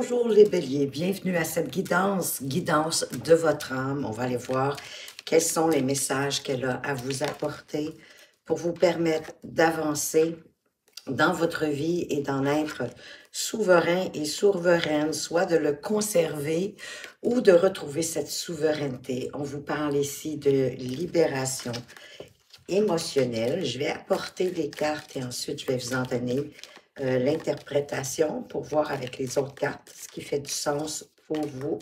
Bonjour les béliers, bienvenue à cette guidance de votre âme. On va aller voir quels sont les messages qu'elle a à vous apporter pour vous permettre d'avancer dans votre vie et d'en être souverain et souveraine, soit de le conserver ou de retrouver cette souveraineté. On vous parle ici de libération émotionnelle. Je vais apporter des cartes et ensuite je vais vous en donner l'interprétation pour voir avec les autres cartes ce qui fait du sens pour vous.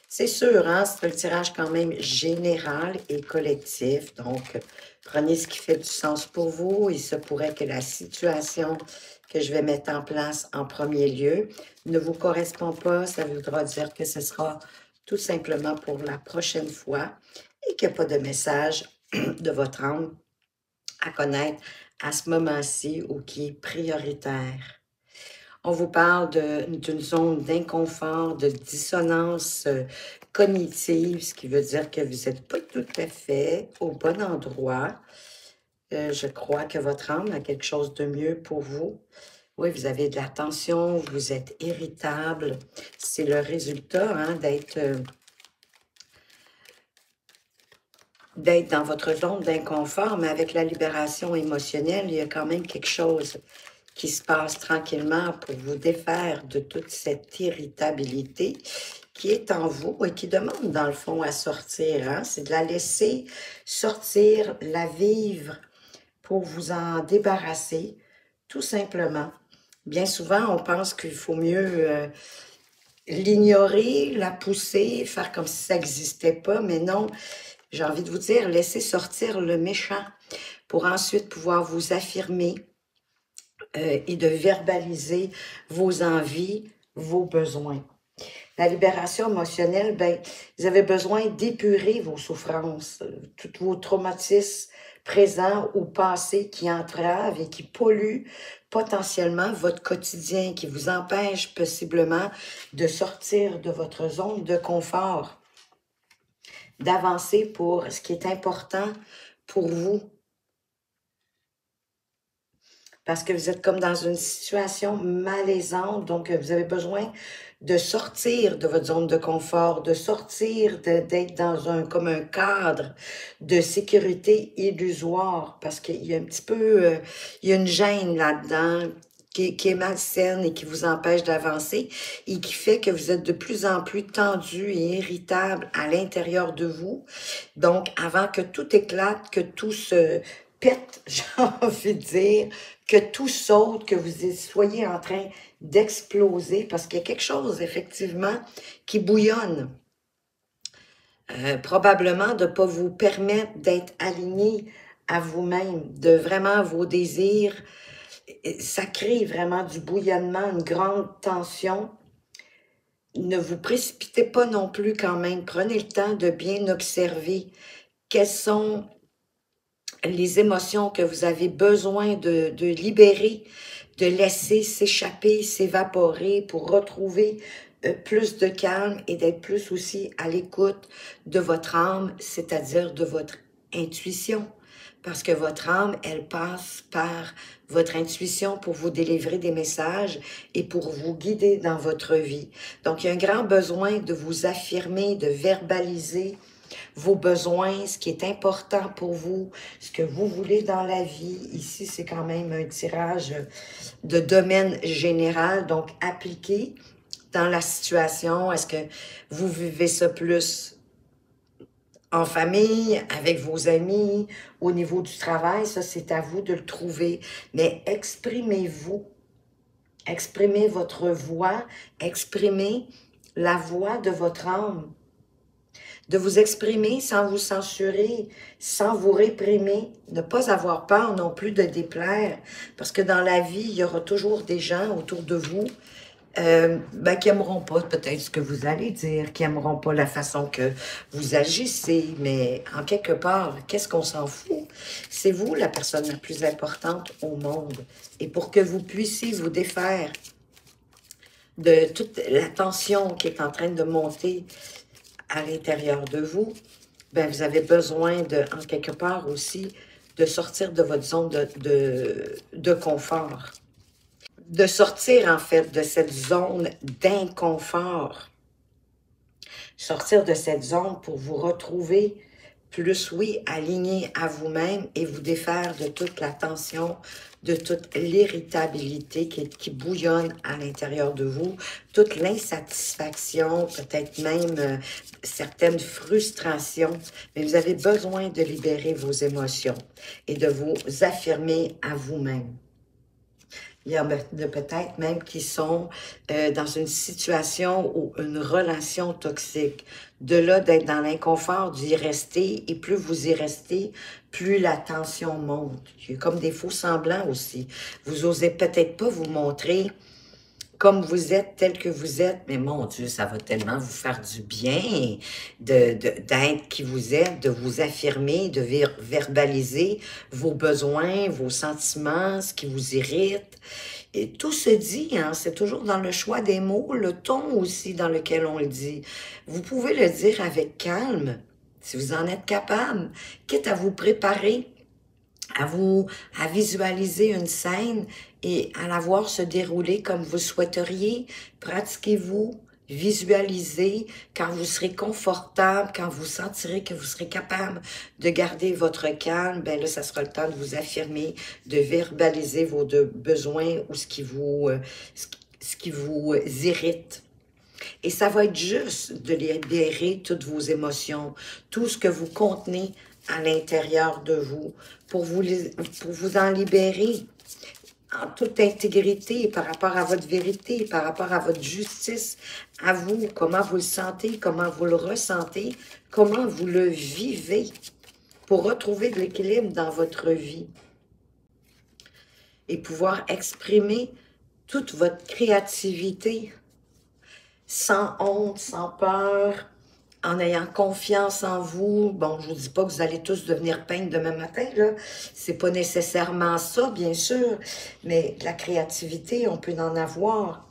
C'est sûr, hein, c'est un tirage quand même général et collectif, donc prenez ce qui fait du sens pour vous. Il se pourrait que la situation que je vais mettre en place en premier lieu ne vous correspond pas, ça voudra dire que ce sera tout simplement pour la prochaine fois et qu'il n'y a pas de message de votre âme à connaître à ce moment-ci ou qui est prioritaire. On vous parle d'une zone d'inconfort, de dissonance cognitive, ce qui veut dire que vous n'êtes pas tout à fait au bon endroit. Je crois que votre âme a quelque chose de mieux pour vous. Oui, vous avez de la tension, vous êtes irritable. C'est le résultat hein, d'être dans votre zone d'inconfort, mais avec la libération émotionnelle, il y a quand même quelque chose qui se passe tranquillement pour vous défaire de toute cette irritabilité qui est en vous et qui demande, dans le fond, à sortir. Hein? C'est de la laisser sortir, la vivre pour vous en débarrasser, tout simplement. Bien souvent, on pense qu'il faut mieux l'ignorer, la pousser, faire comme si ça n'existait pas, mais non. J'ai envie de vous dire, laissez sortir le méchant pour ensuite pouvoir vous affirmer et de verbaliser vos envies, vos besoins. La libération émotionnelle, ben, vous avez besoin d'épurer vos souffrances, tous vos traumatismes présents ou passés qui entravent et qui polluent potentiellement votre quotidien, qui vous empêchent possiblement de sortir de votre zone de confort, d'avancer pour ce qui est important pour vous. Parce que vous êtes comme dans une situation malaisante, donc vous avez besoin de sortir de votre zone de confort, de sortir, d'être dans comme un cadre de sécurité illusoire, parce qu'il y a un petit peu, il y a une gêne là-dedans qui est malsaine et qui vous empêche d'avancer et qui fait que vous êtes de plus en plus tendu et irritable à l'intérieur de vous. Donc, avant que tout éclate, que tout se pète, j'ai envie de dire, que tout saute, que vous soyez en train d'exploser, parce qu'il y a quelque chose, effectivement, qui bouillonne. Probablement de ne pas vous permettre d'être aligné à vous-même, de vraiment vos désirs. Ça crée vraiment du bouillonnement, une grande tension. Ne vous précipitez pas non plus quand même. Prenez le temps de bien observer quelles sont les émotions que vous avez besoin de libérer, de laisser s'échapper, s'évaporer pour retrouver plus de calme et d'être plus aussi à l'écoute de votre âme, c'est-à-dire de votre intuition. Parce que votre âme, elle passe par votre intuition pour vous délivrer des messages et pour vous guider dans votre vie. Donc, il y a un grand besoin de vous affirmer, de verbaliser vos besoins, ce qui est important pour vous, ce que vous voulez dans la vie. Ici, c'est quand même un tirage de domaine général, donc appliqué dans la situation. Est-ce que vous vivez ça plus en famille, avec vos amis, au niveau du travail? Ça, c'est à vous de le trouver. Mais exprimez-vous. Exprimez votre voix. Exprimez la voix de votre âme. De vous exprimer sans vous censurer, sans vous réprimer, ne pas avoir peur non plus de déplaire, parce que dans la vie, il y aura toujours des gens autour de vous qui n'aimeront pas peut-être ce que vous allez dire, qui n'aimeront pas la façon que vous agissez, mais en quelque part, qu'est-ce qu'on s'en fout? C'est vous la personne la plus importante au monde. Et pour que vous puissiez vous défaire de toute la tension qui est en train de monter à l'intérieur de vous, ben vous avez besoin de, en quelque part aussi, de sortir de votre zone de confort. de sortir en fait de cette zone d'inconfort. Sortir de cette zone pour vous retrouver plus, oui, aligné à vous-même et vous défaire de toute la tension, de toute l'irritabilité qui bouillonne à l'intérieur de vous, toute l'insatisfaction, peut-être même certaines frustrations, mais vous avez besoin de libérer vos émotions et de vous affirmer à vous-même. Il y en a peut-être même qui sont dans une situation ou une relation toxique. De là, d'être dans l'inconfort, d'y rester, et plus vous y restez, plus la tension monte. Il y a comme des faux semblants aussi. Vous osez peut-être pas vous montrer comme vous êtes, tel que vous êtes, mais mon Dieu, ça va tellement vous faire du bien d'être qui vous êtes, de vous affirmer, de verbaliser vos besoins, vos sentiments, ce qui vous irrite. Et tout se dit, hein, c'est toujours dans le choix des mots, le ton aussi dans lequel on le dit. Vous pouvez le dire avec calme, si vous en êtes capable, quitte à vous préparer à visualiser une scène et à la voir se dérouler comme vous souhaiteriez. Pratiquez-vous, visualisez quand vous serez confortable, quand vous sentirez que vous serez capable de garder votre calme, ben là, ça sera le temps de vous affirmer, de verbaliser vos besoins ou ce qui vous irrite. Et ça va être juste de libérer toutes vos émotions, tout ce que vous contenez à l'intérieur de vous, pour vous en libérer en toute intégrité par rapport à votre vérité, par rapport à votre justice, à vous, comment vous le sentez, comment vous le ressentez, comment vous le vivez, pour retrouver de l'équilibre dans votre vie et pouvoir exprimer toute votre créativité sans honte, sans peur, en ayant confiance en vous. Bon, je vous dis pas que vous allez tous devenir peintres demain matin, là. C'est pas nécessairement ça, bien sûr, mais la créativité, on peut en avoir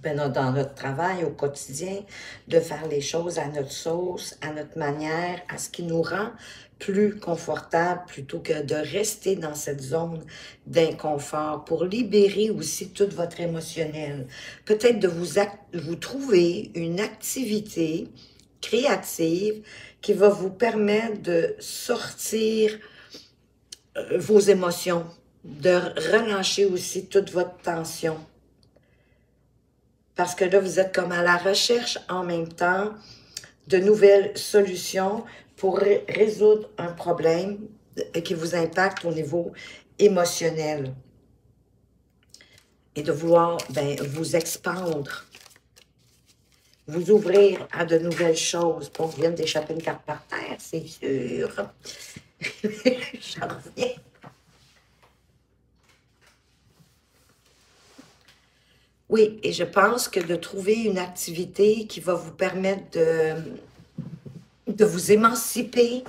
dans notre travail au quotidien, de faire les choses à notre sauce, à notre manière, à ce qui nous rend plus confortable plutôt que de rester dans cette zone d'inconfort pour libérer aussi tout votre émotionnel. Peut-être de vous trouver une activité créative qui va vous permettre de sortir vos émotions, de relâcher aussi toute votre tension. Parce que là, vous êtes comme à la recherche en même temps de nouvelles solutions pour résoudre un problème qui vous impacte au niveau émotionnel. Et de vouloir vous expandre, vous ouvrir à de nouvelles choses. Bon, je viens d'échapper une carte par terre, c'est sûr. J'en reviens. Oui, et je pense que de trouver une activité qui va vous permettre de vous émanciper,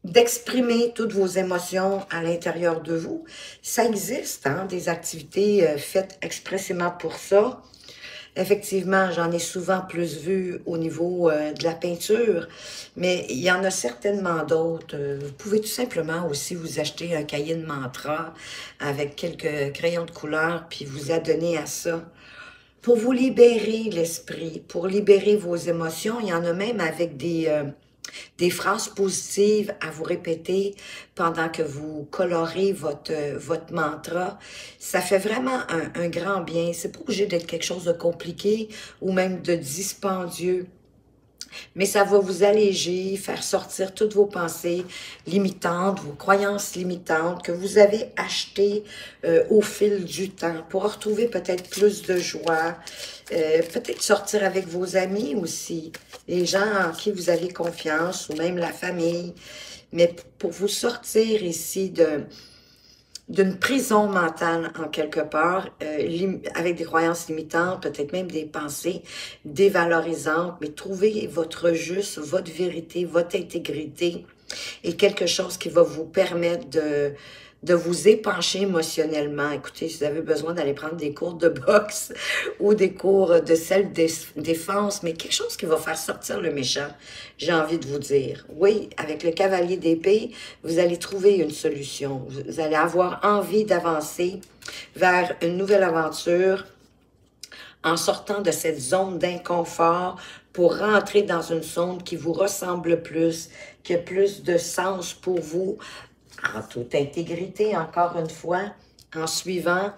d'exprimer toutes vos émotions à l'intérieur de vous. Ça existe, hein, des activités faites expressément pour ça. Effectivement, j'en ai souvent plus vu au niveau de la peinture, mais il y en a certainement d'autres. Vous pouvez tout simplement aussi vous acheter un cahier de mantra avec quelques crayons de couleur, puis vous adonner à ça. Pour vous libérer l'esprit, pour libérer vos émotions, il y en a même avec des phrases positives à vous répéter pendant que vous colorez votre mantra. Ça fait vraiment un grand bien. C'est pas obligé d'être quelque chose de compliqué ou même de dispendieux. Mais ça va vous alléger, faire sortir toutes vos pensées limitantes, vos croyances limitantes que vous avez achetées au fil du temps pour retrouver peut-être plus de joie, peut-être sortir avec vos amis aussi, les gens en qui vous avez confiance ou même la famille, mais pour vous sortir ici d'une prison mentale en quelque part, avec des croyances limitantes, peut-être même des pensées dévalorisantes, mais trouvez votre juste, votre vérité, votre intégrité et quelque chose qui va vous permettre de vous épancher émotionnellement. Écoutez, si vous avez besoin d'aller prendre des cours de boxe ou des cours de self-défense, mais quelque chose qui va faire sortir le méchant, j'ai envie de vous dire. Oui, avec le cavalier d'épée, vous allez trouver une solution. Vous allez avoir envie d'avancer vers une nouvelle aventure en sortant de cette zone d'inconfort pour rentrer dans une zone qui vous ressemble plus, qui a plus de sens pour vous, en toute intégrité, encore une fois, en suivant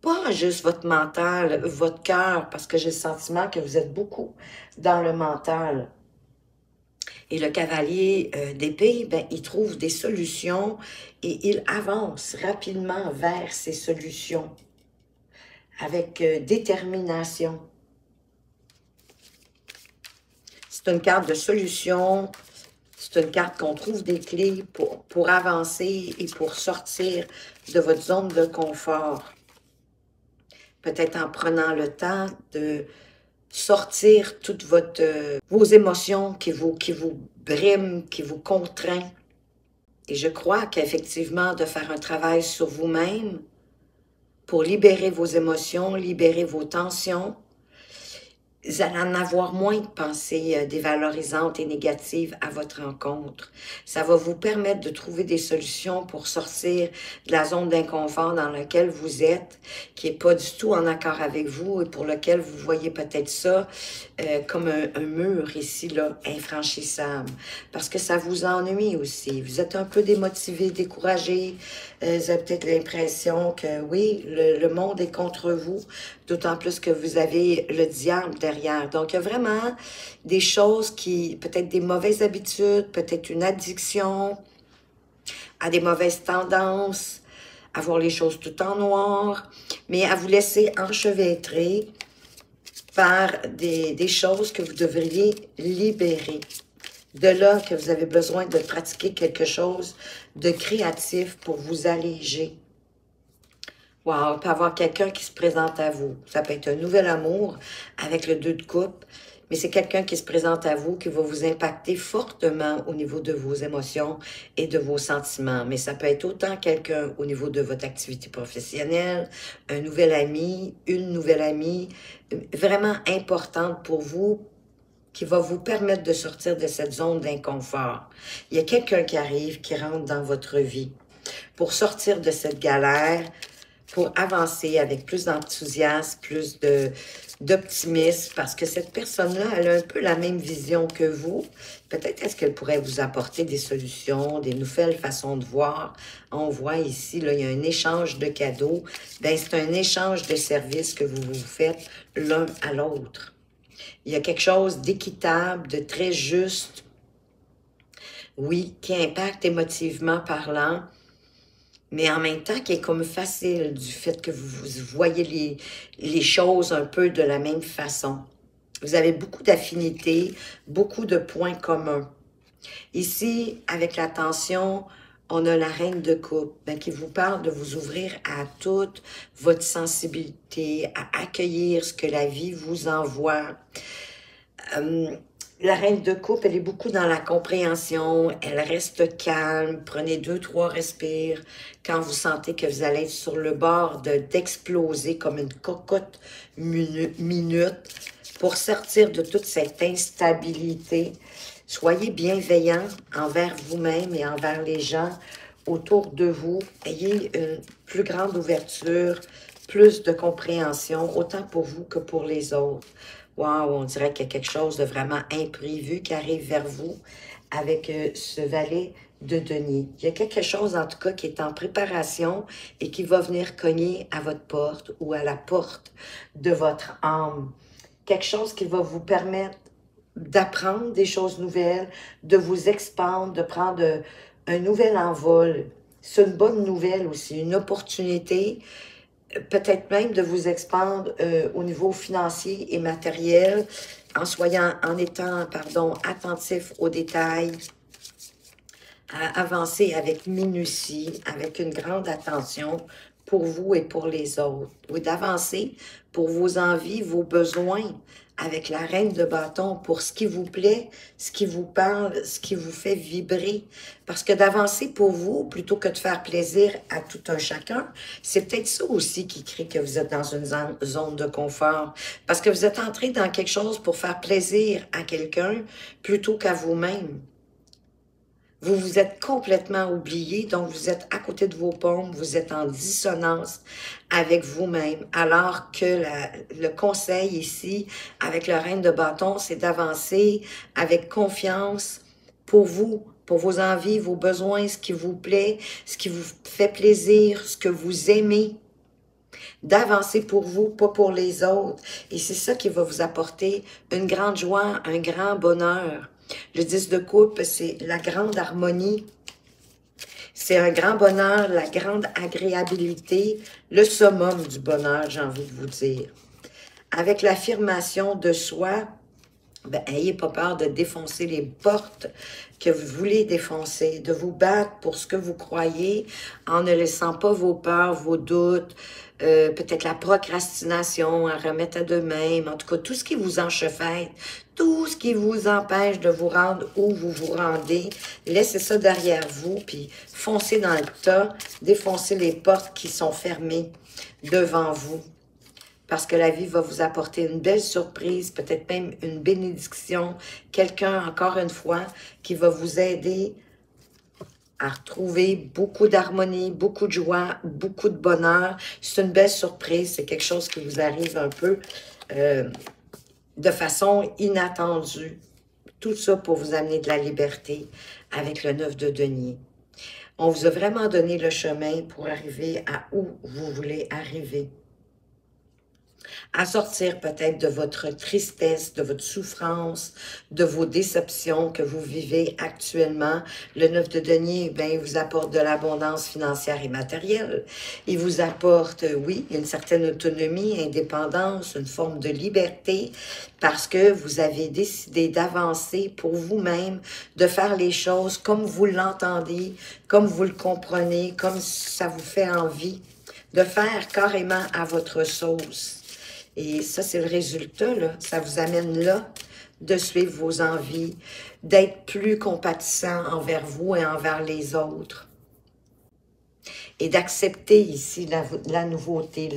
pas juste votre mental, votre cœur, parce que j'ai le sentiment que vous êtes beaucoup dans le mental. Et le cavalier d'épée, ben, il trouve des solutions et il avance rapidement vers ces solutions avec détermination. C'est une carte de solution, c'est une carte qu'on trouve des clés pour avancer et pour sortir de votre zone de confort. Peut-être en prenant le temps de sortir toutes vos émotions qui vous briment, qui vous contraignent. Et je crois qu'effectivement, de faire un travail sur vous-même pour libérer vos émotions, libérer vos tensions, vous allez en avoir moins de pensées dévalorisantes et négatives à votre rencontre. Ça va vous permettre de trouver des solutions pour sortir de la zone d'inconfort dans laquelle vous êtes, qui n'est pas du tout en accord avec vous et pour lequel vous voyez peut-être ça comme un mur ici, là, infranchissable. Parce que ça vous ennuie aussi. Vous êtes un peu démotivé, découragé. Vous avez peut-être l'impression que oui, le monde est contre vous, d'autant plus que vous avez le diable derrière. Donc, il y a vraiment des choses qui, peut-être des mauvaises habitudes, peut-être une addiction à des mauvaises tendances, à voir les choses tout en noir, mais à vous laisser enchevêtrer par des choses que vous devriez libérer. De là que vous avez besoin de pratiquer quelque chose de créatif pour vous alléger. Wow, il peut y avoir quelqu'un qui se présente à vous. Ça peut être un nouvel amour avec le 2 de coupe, mais c'est quelqu'un qui se présente à vous qui va vous impacter fortement au niveau de vos émotions et de vos sentiments. Mais ça peut être autant quelqu'un au niveau de votre activité professionnelle, un nouvel ami, une nouvelle amie, vraiment importante pour vous, qui va vous permettre de sortir de cette zone d'inconfort. Il y a quelqu'un qui arrive, qui rentre dans votre vie pour sortir de cette galère, pour avancer avec plus d'enthousiasme, plus d'optimisme, parce que cette personne-là, elle a un peu la même vision que vous. Peut-être est-ce qu'elle pourrait vous apporter des solutions, des nouvelles façons de voir. On voit ici, là, il y a un échange de cadeaux. Ben, c'est un échange de services que vous vous faites l'un à l'autre. Il y a quelque chose d'équitable, de très juste, oui, qui impacte émotivement parlant, mais en même temps qui est comme facile du fait que vous voyez les choses un peu de la même façon. Vous avez beaucoup d'affinités, beaucoup de points communs. Ici, avec l'attention, on a la reine de coupe qui vous parle de vous ouvrir à toute votre sensibilité, à accueillir ce que la vie vous envoie. La reine de coupe, elle est beaucoup dans la compréhension, elle reste calme, prenez 2-3 respires quand vous sentez que vous allez être sur le bord d'exploser comme une cocotte minute pour sortir de toute cette instabilité. Soyez bienveillant envers vous-même et envers les gens autour de vous. Ayez une plus grande ouverture, plus de compréhension, autant pour vous que pour les autres. Wow, on dirait qu'il y a quelque chose de vraiment imprévu qui arrive vers vous avec ce valet de denier. Il y a quelque chose, en tout cas, qui est en préparation et qui va venir cogner à votre porte ou à la porte de votre âme. Quelque chose qui va vous permettre d'apprendre des choses nouvelles, de vous expandre, de prendre un nouvel envol. C'est une bonne nouvelle aussi, une opportunité, peut-être même de vous expandre au niveau financier et matériel, en étant, attentif aux détails, à avancer avec minutie, avec une grande attention pour vous et pour les autres. Oui, d'avancer pour vos envies, vos besoins, avec la reine de bâton, pour ce qui vous plaît, ce qui vous parle, ce qui vous fait vibrer. Parce que d'avancer pour vous, plutôt que de faire plaisir à tout un chacun, c'est peut-être ça aussi qui crée que vous êtes dans une zone de confort. Parce que vous êtes entré dans quelque chose pour faire plaisir à quelqu'un, plutôt qu'à vous-même. Vous vous êtes complètement oublié, donc vous êtes à côté de vos pompes, vous êtes en dissonance avec vous-même, alors que le conseil ici, avec le reine de bâton, c'est d'avancer avec confiance pour vous, pour vos envies, vos besoins, ce qui vous plaît, ce qui vous fait plaisir, ce que vous aimez, d'avancer pour vous, pas pour les autres. Et c'est ça qui va vous apporter une grande joie, un grand bonheur. Le 10 de coupe, c'est la grande harmonie. C'est un grand bonheur, la grande agréabilité, le summum du bonheur, j'ai envie de vous dire. Avec l'affirmation de soi, ben, ayez pas peur de défoncer les portes que vous voulez défoncer, de vous battre pour ce que vous croyez en ne laissant pas vos peurs, vos doutes, peut-être la procrastination à remettre à demain, en tout cas tout ce qui vous enchevêtre, tout ce qui vous empêche de vous rendre où vous vous rendez, laissez ça derrière vous, puis foncez dans le tas, défoncez les portes qui sont fermées devant vous. Parce que la vie va vous apporter une belle surprise, peut-être même une bénédiction, quelqu'un, encore une fois, qui va vous aider à retrouver beaucoup d'harmonie, beaucoup de joie, beaucoup de bonheur. C'est une belle surprise, c'est quelque chose qui vous arrive un peu de façon inattendue. Tout ça pour vous amener de la liberté avec le 9 de denier. On vous a vraiment donné le chemin pour arriver à où vous voulez arriver. À sortir peut-être de votre tristesse, de votre souffrance, de vos déceptions que vous vivez actuellement. Le 9 de denier, ben, il vous apporte de l'abondance financière et matérielle. Il vous apporte, oui, une certaine autonomie, indépendance, une forme de liberté, parce que vous avez décidé d'avancer pour vous-même, de faire les choses comme vous l'entendez, comme vous le comprenez, comme ça vous fait envie, de faire carrément à votre sauce. Et ça, c'est le résultat, là. Ça vous amène là de suivre vos envies, d'être plus compatissant envers vous et envers les autres. Et d'accepter ici la nouveauté,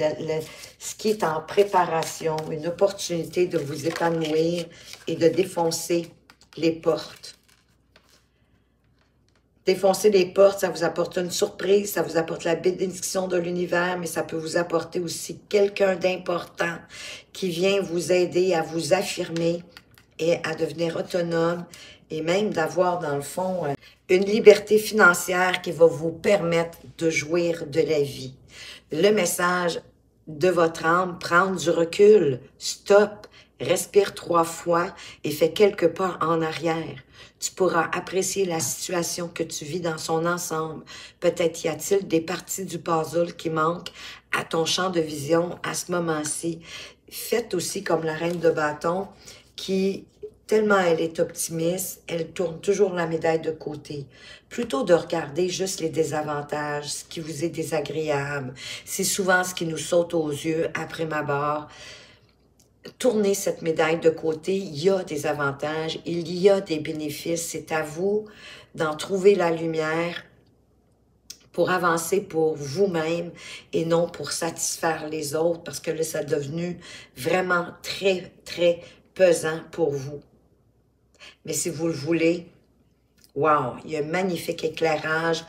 ce qui est en préparation, une opportunité de vous épanouir et de défoncer les portes. Défoncer les portes, ça vous apporte une surprise, ça vous apporte la bénédiction de l'univers, mais ça peut vous apporter aussi quelqu'un d'important qui vient vous aider à vous affirmer et à devenir autonome et même d'avoir, dans le fond, une liberté financière qui va vous permettre de jouir de la vie. Le message de votre âme, prendre du recul, stop, respire 3 fois et fais quelques pas en arrière. Tu pourras apprécier la situation que tu vis dans son ensemble. Peut-être y a-t-il des parties du puzzle qui manquent à ton champ de vision à ce moment-ci. Faites aussi comme la reine de bâton qui, tellement elle est optimiste, elle tourne toujours la médaille de côté. Plutôt de regarder juste les désavantages, ce qui vous est désagréable. C'est souvent ce qui nous saute aux yeux après ma barre. Tournez cette médaille de côté, il y a des avantages, il y a des bénéfices, c'est à vous d'en trouver la lumière pour avancer pour vous-même et non pour satisfaire les autres, parce que là, ça est devenu vraiment très, très pesant pour vous. Mais si vous le voulez, wow, il y a un magnifique éclairage,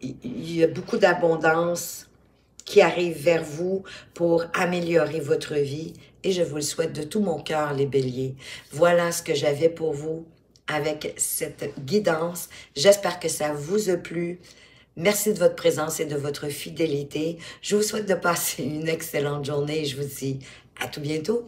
il y a beaucoup d'abondance qui arrive vers vous pour améliorer votre vie. Et je vous le souhaite de tout mon cœur, les béliers. Voilà ce que j'avais pour vous avec cette guidance. J'espère que ça vous a plu. Merci de votre présence et de votre fidélité. Je vous souhaite de passer une excellente journée et je vous dis à tout bientôt.